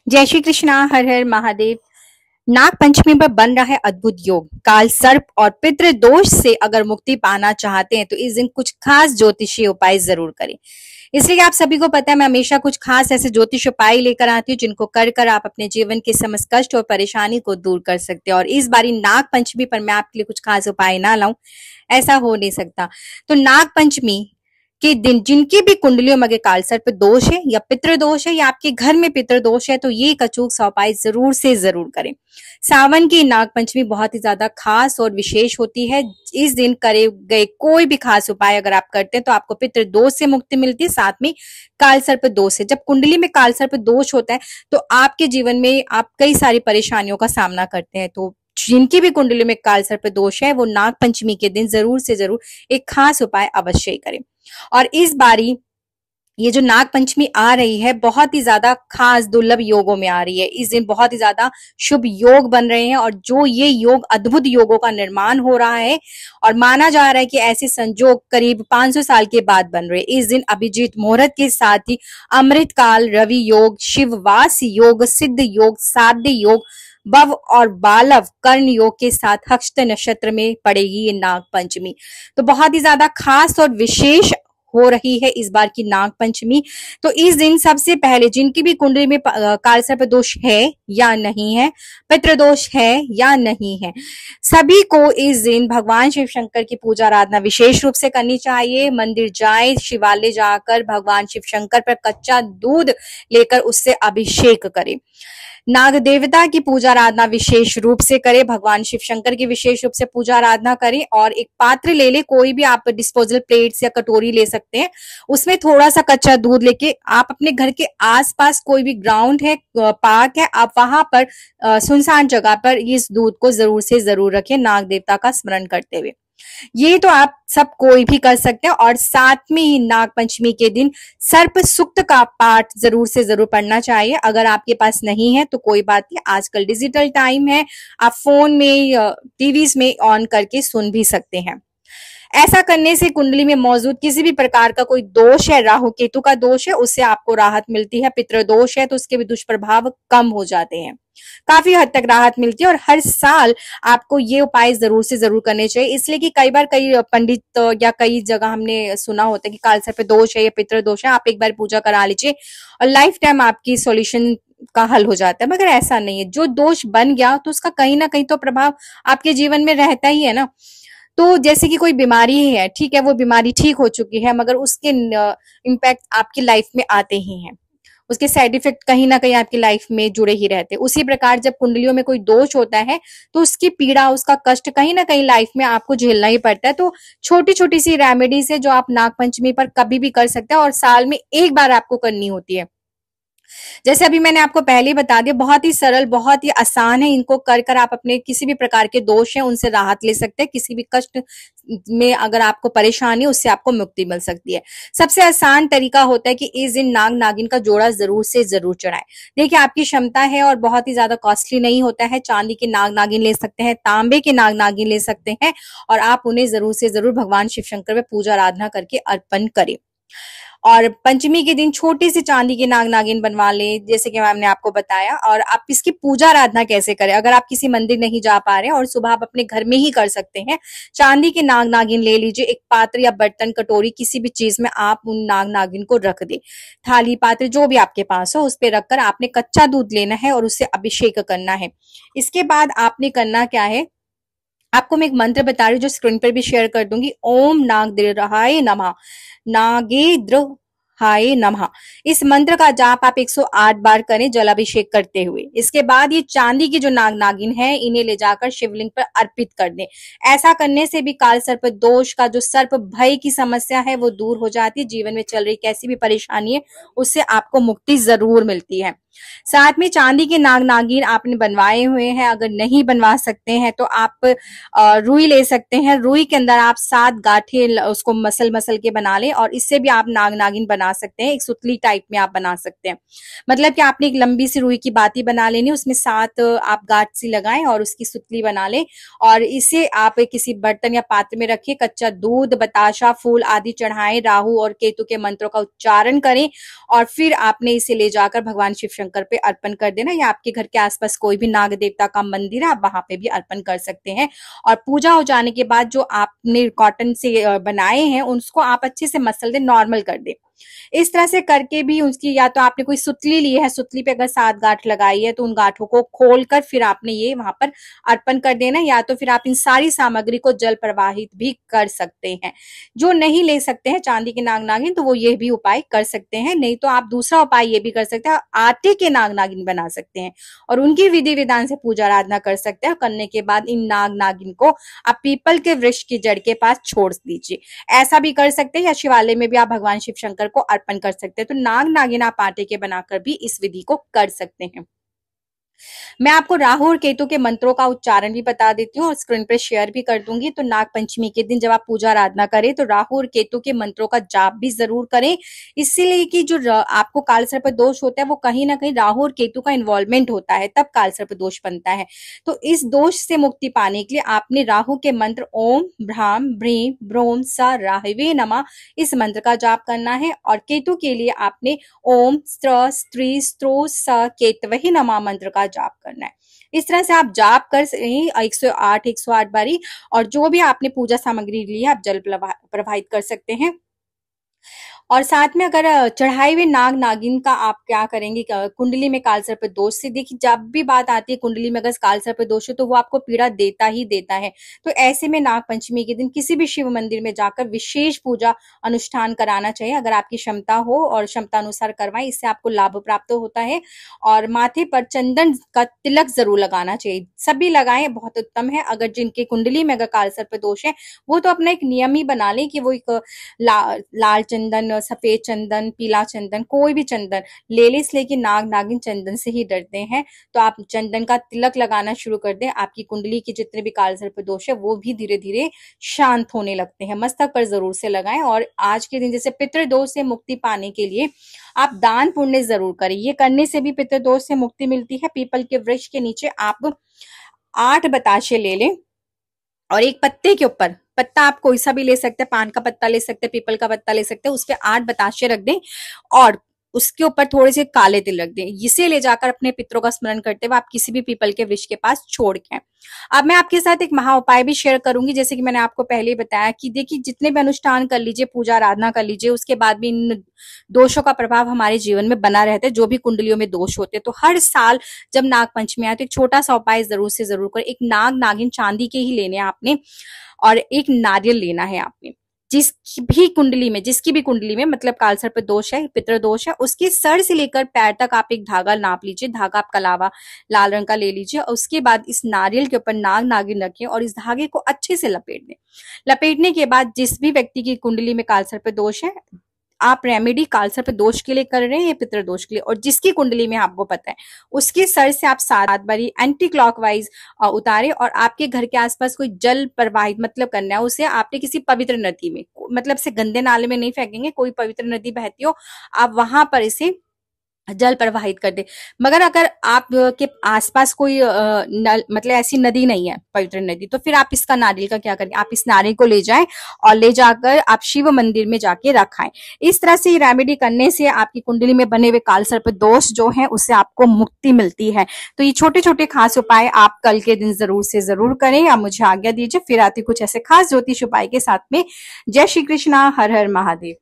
जय श्री कृष्णा। हर हर महादेव। नाग पंचमी पर बन रहा है अद्भुत योग। काल सर्प और पितृ दोष से अगर मुक्ति पाना चाहते हैं तो इस दिन कुछ खास ज्योतिषीय उपाय जरूर करें। इसलिए आप सभी को पता है, मैं हमेशा कुछ खास ऐसे ज्योतिष उपाय लेकर आती हूँ जिनको कर कर आप अपने जीवन के समस्त कष्ट और परेशानी को दूर कर सकते हैं। और इस बारी नाग पंचमी पर मैं आपके लिए कुछ खास उपाय ना लाऊं, ऐसा हो नहीं सकता। तो नाग पंचमी के दिन जिनकी भी कुंडलियों में काल सर्प दोष है या पितृ दोष है या आपके घर में पितृ दोष है, तो ये एक अचूक सा उपाय जरूर से जरूर करें। सावन की नाग पंचमी बहुत ही ज्यादा खास और विशेष होती है। इस दिन करे गए कोई भी खास उपाय अगर आप करते हैं तो आपको पितृ दोष से मुक्ति मिलती है, साथ में काल सर्प दोष से। जब कुंडली में काल सर्प दोष होता है तो आपके जीवन में आप कई सारी परेशानियों का सामना करते हैं। तो जिनकी भी कुंडली में काल सर्प दोष है वो नाग पंचमी के दिन जरूर से जरूर एक खास उपाय अवश्य ही करें। और इस बारी ये जो नाग पंचमी आ रही है बहुत ही ज्यादा खास दुर्लभ योगों में आ रही है। इस दिन बहुत ही ज्यादा शुभ योग बन रहे हैं और जो ये योग अद्भुत योगों का निर्माण हो रहा है और माना जा रहा है कि ऐसे संजोग करीब 500 साल के बाद बन रहे हैं। इस दिन अभिजीत मुहूर्त के साथ ही अमृत काल, रवि योग, शिववास योग, सिद्ध योग, साध्य योग, भव और बालव कर्ण योग के साथ हस्त नक्षत्र में पड़ेगी ये नाग पंचमी। तो बहुत ही ज्यादा खास और विशेष हो रही है इस बार की नाग पंचमी। तो इस दिन सबसे पहले जिनकी भी कुंडली में काल सर्प दोष है या नहीं है, पितृदोष है या नहीं है, सभी को इस दिन भगवान शिव शंकर की पूजा आराधना विशेष रूप से करनी चाहिए। मंदिर जाए, शिवालय जाकर भगवान शिव शंकर पर कच्चा दूध लेकर उससे अभिषेक करें। नाग देवता की पूजा आराधना विशेष रूप से करें, भगवान शिव शंकर की विशेष रूप से पूजा आराधना करें। और एक पात्र ले ले, कोई भी आप डिस्पोजल प्लेट्स या कटोरी ले सकते हैं, उसमें थोड़ा सा कच्चा दूध लेके आप अपने घर के आसपास कोई भी ग्राउंड है, पार्क है, आप वहां पर सुनसान जगह पर इस दूध को जरूर से जरूर रखें, नाग देवता का स्मरण करते हुए। ये तो आप सब कोई भी कर सकते हैं। और साथ में ही नाग पंचमी के दिन सर्प सुक्त का पाठ जरूर से जरूर पढ़ना चाहिए। अगर आपके पास नहीं है तो कोई बात नहीं, आजकल डिजिटल टाइम है, आप फोन में टीवीज में ऑन करके सुन भी सकते हैं। ऐसा करने से कुंडली में मौजूद किसी भी प्रकार का कोई दोष है, राहु केतु का दोष है, उससे आपको राहत मिलती है। पितृ दोष है तो उसके भी दुष्प्रभाव कम हो जाते हैं, काफी हद तक राहत मिलती है। और हर साल आपको ये उपाय जरूर से जरूर करने चाहिए, इसलिए कि कई बार कई पंडित या कई जगह हमने सुना होता है कि काल सर्प दोष है या पितृ दोष है, आप एक बार पूजा करा लीजिए और लाइफ टाइम आपकी सॉल्यूशन का हल हो जाता है। मगर ऐसा नहीं है, जो दोष बन गया तो उसका कहीं ना कहीं तो प्रभाव आपके जीवन में रहता ही है ना। तो जैसे कि कोई बीमारी है, ठीक है, वो बीमारी ठीक हो चुकी है मगर उसके इम्पैक्ट आपकी लाइफ में आते ही हैं, उसके साइड इफेक्ट कहीं ना कहीं आपकी लाइफ में जुड़े ही रहते हैं। उसी प्रकार जब कुंडलियों में कोई दोष होता है तो उसकी पीड़ा, उसका कष्ट कहीं ना कहीं लाइफ में आपको झेलना ही पड़ता है। तो छोटी छोटी सी रेमेडीज है जो आप नाग पंचमी पर कभी भी कर सकते हैं और साल में एक बार आपको करनी होती है। जैसे अभी मैंने आपको पहले ही बता दिया, बहुत ही सरल, बहुत ही आसान है। इनको कर कर आप अपने किसी भी प्रकार के दोष हैं उनसे राहत ले सकते हैं। किसी भी कष्ट में अगर आपको परेशानी है उससे आपको मुक्ति मिल सकती है। सबसे आसान तरीका होता है कि इस दिन नाग नागिन का जोड़ा जरूर से जरूर चढ़ाएं। देखिए आपकी क्षमता है और बहुत ही ज्यादा कॉस्टली नहीं होता है। चांदी के नाग नागिन ले सकते हैं, तांबे के नाग नागिन ले सकते हैं और आप उन्हें जरूर से जरूर भगवान शिव शंकर में पूजा आराधना करके अर्पण करें। और पंचमी के दिन छोटी सी चांदी की नाग नागिन बनवा लें, जैसे कि मैम ने आपको बताया। और आप इसकी पूजा आराधना कैसे करें, अगर आप किसी मंदिर नहीं जा पा रहे हैं और सुबह आप अपने घर में ही कर सकते हैं। चांदी की नाग नागिन ले लीजिए, एक पात्र या बर्तन, कटोरी, किसी भी चीज में आप उन नाग नागिन को रख दें। थाली, पात्र जो भी आपके पास हो उस पर रखकर आपने कच्चा दूध लेना है और उससे अभिषेक करना है। इसके बाद आपने करना क्या है, आपको मैं एक मंत्र बता रही हूँ जो स्क्रीन पर भी शेयर कर दूंगी। ओम नागद्रहाय नमः, नागेद्रहाय नमः। इस मंत्र का जाप आप 108 बार करें जलाभिषेक करते हुए। इसके बाद ये चांदी की जो नाग नागिन है इन्हें ले जाकर शिवलिंग पर अर्पित कर दें। ऐसा करने से भी काल सर्प दोष का जो सर्प भय की समस्या है वो दूर हो जाती है। जीवन में चल रही कैसी भी परेशानी है उससे आपको मुक्ति जरूर मिलती है। साथ में चांदी के नाग नागिन आपने बनवाए हुए हैं, अगर नहीं बनवा सकते हैं तो आप रुई ले सकते हैं। रुई के अंदर आप 7 गांठें उसको मसल मसल के बना लें और इससे भी आप नाग नागिन बना सकते हैं। एक सुतली टाइप में आप बना सकते हैं, मतलब कि आपने एक लंबी सी रुई की बाती बना लेनी, उसमें 7 आप गांठ सी लगाएं और उसकी सुतली बना लें और इसे आप किसी बर्तन या पात्र में रखें। कच्चा दूध, बताशा, फूल आदि चढ़ाएं, राहु और केतु के मंत्रों का उच्चारण करें और फिर आपने इसे ले जाकर भगवान शिव शंकर पे अर्पण कर देना, या आपके घर के आसपास कोई भी नाग देवता का मंदिर है आप वहां पे भी अर्पण कर सकते हैं। और पूजा हो जाने के बाद जो आपने कॉटन से बनाए हैं उसको आप अच्छे से मसल दे, नॉर्मल कर दे। इस तरह से करके भी उसकी, या तो आपने कोई सुतली ली है, सुतली पे अगर 7 गांठ लगाई है तो उन गांठों को खोलकर फिर आपने ये वहां पर अर्पण कर देना, या तो फिर आप इन सारी सामग्री को जल प्रवाहित भी कर सकते हैं। जो नहीं ले सकते हैं चांदी के नाग नागिन तो वो ये भी उपाय कर सकते हैं, नहीं तो आप दूसरा उपाय ये भी कर सकते हैं, आटे के नाग नागिन बना सकते हैं और उनकी विधि विधान से पूजा आराधना कर सकते हैं। करने के बाद इन नाग नागिन को आप पीपल के वृक्ष की जड़ के पास छोड़ दीजिए, ऐसा भी कर सकते हैं। या शिवालय में भी आप भगवान शिव शंकर को अर्पण कर सकते हैं। तो नाग नागिन आप आटे के बनाकर भी इस विधि को कर सकते हैं। मैं आपको राहु और केतु के मंत्रों का उच्चारण भी बता देती हूँ और स्क्रीन पे शेयर भी कर दूंगी। तो नाग पंचमी के दिन जब आप पूजा आराधना करें तो राहु और केतु के मंत्रों का जाप भी जरूर करें, इसीलिए कि जो आपको काल सर्प दोष होता है वो कहीं ना कहीं राहु और केतु का इन्वॉल्वमेंट होता है, तब काल सर्प दोष बनता है। तो इस दोष से मुक्ति पाने के लिए आपने राहु के मंत्र ओम भ्राम भ्रीं ब्रोम स राहवे नमः इस मंत्र का जाप करना है, और केतु के लिए आपने ओम स्त्र स्त्री स्त्रो स केतवहि नमः मंत्र का जाप करना है। इस तरह से आप जाप कर 108 बारी, और जो भी आपने पूजा सामग्री ली है आप जल प्रवाहित कर सकते हैं। और साथ में अगर चढ़ाए हुए नाग नागिन का आप क्या करेंगे, कुंडली में काल सर्प दोष से, देखिए जब भी बात आती है कुंडली में अगर काल सर्प दोष है तो वो आपको पीड़ा देता ही देता है। तो ऐसे में नाग पंचमी के दिन किसी भी शिव मंदिर में जाकर विशेष पूजा अनुष्ठान कराना चाहिए, अगर आपकी क्षमता हो और क्षमता अनुसार करवाएं, इससे आपको लाभ प्राप्त होता है। और माथे पर चंदन का तिलक जरूर लगाना चाहिए, सभी लगाएं, बहुत उत्तम है। अगर जिनके कुंडली में अगर काल सर्प दोष है वो तो अपना एक नियम ही बना लें कि वो एक लाल चंदन, सफेद चंदन, पीला चंदन, कोई भी चंदन ले ले, इसलिए कि नाग नागिन चंदन से ही डरते हैं। तो आप चंदन का तिलक लगाना शुरू कर दें, आपकी कुंडली के जितने भी काल सर्प दोष है वो भी धीरे धीरे शांत होने लगते हैं। मस्तक पर जरूर से लगाएं। और आज के दिन जैसे पितृदोष से मुक्ति पाने के लिए आप दान पुण्य जरूर करें, ये करने से भी पितृदोष से मुक्ति मिलती है। पीपल के वृक्ष के नीचे आप 8 बताशे ले लें और एक पत्ते के ऊपर, पत्ता आप कोई सा भी ले सकते हैं, पान का पत्ता ले सकते हैं, पीपल का पत्ता ले सकते हैं, उस पे 8 बताशे रख दें और उसके ऊपर थोड़े से काले तिल रख दें। इसे ले जाकर अपने पितरों का स्मरण करते हुए आप किसी भी पीपल के वृक्ष के पास छोड़ के। अब मैं आपके साथ एक महा उपाय भी शेयर करूंगी, जैसे कि मैंने आपको पहले ही बताया कि देखिए जितने भी अनुष्ठान कर लीजिए, पूजा आराधना कर लीजिए, उसके बाद भी इन दोषों का प्रभाव हमारे जीवन में बना रहता है, जो भी कुंडलियों में दोष होते हैं। तो हर साल जब नाग पंचमी आए तो एक छोटा सा उपाय जरूर से जरूर करें। एक नाग नागिन चांदी के ही लेने हैं आपने, और एक नारियल लेना है आपने। जिसकी भी कुंडली में मतलब काल सर्प दोष है, पितृ दोष है, उसके सर से लेकर पैर तक आप एक धागा नाप लीजिए। धागा आप कलावा लाल रंग का ले लीजिए और उसके बाद इस नारियल के ऊपर नाग नागिन रखें और इस धागे को अच्छे से लपेट दें। लपेटने के बाद जिस भी व्यक्ति की कुंडली में काल सर्प दोष है, आप रेमेडी काल सर्प दोष के लिए कर रहे हैं या पितृ दोष के लिए, और जिसकी कुंडली में आपको पता है उसके सर से आप 7 बारी एंटी क्लॉकवाइज उतारे और आपके घर के आसपास कोई जल प्रवाहित मतलब करना है उसे आपने किसी पवित्र नदी में, मतलब से गंदे नाले में नहीं फेंकेंगे, कोई पवित्र नदी बहती हो आप वहां पर इसे जल प्रवाहित कर दे। मगर अगर आप के आसपास कोई मतलब ऐसी नदी नहीं है, पवित्र नदी, तो फिर आप इसका नारियल का क्या करेंगे, आप इस नारियल को ले जाएं और ले जाकर आप शिव मंदिर में जाके रखाएं। इस तरह से रेमेडी करने से आपकी कुंडली में बने हुए काल सर्प दोष जो है उससे आपको मुक्ति मिलती है। तो ये छोटे छोटे खास उपाय आप कल के दिन जरूर से जरूर करें। आप मुझे आज्ञा दीजिए, फिर आती कुछ ऐसे खास ज्योतिष उपाय के साथ में। जय श्री कृष्णा, हर हर महादेव।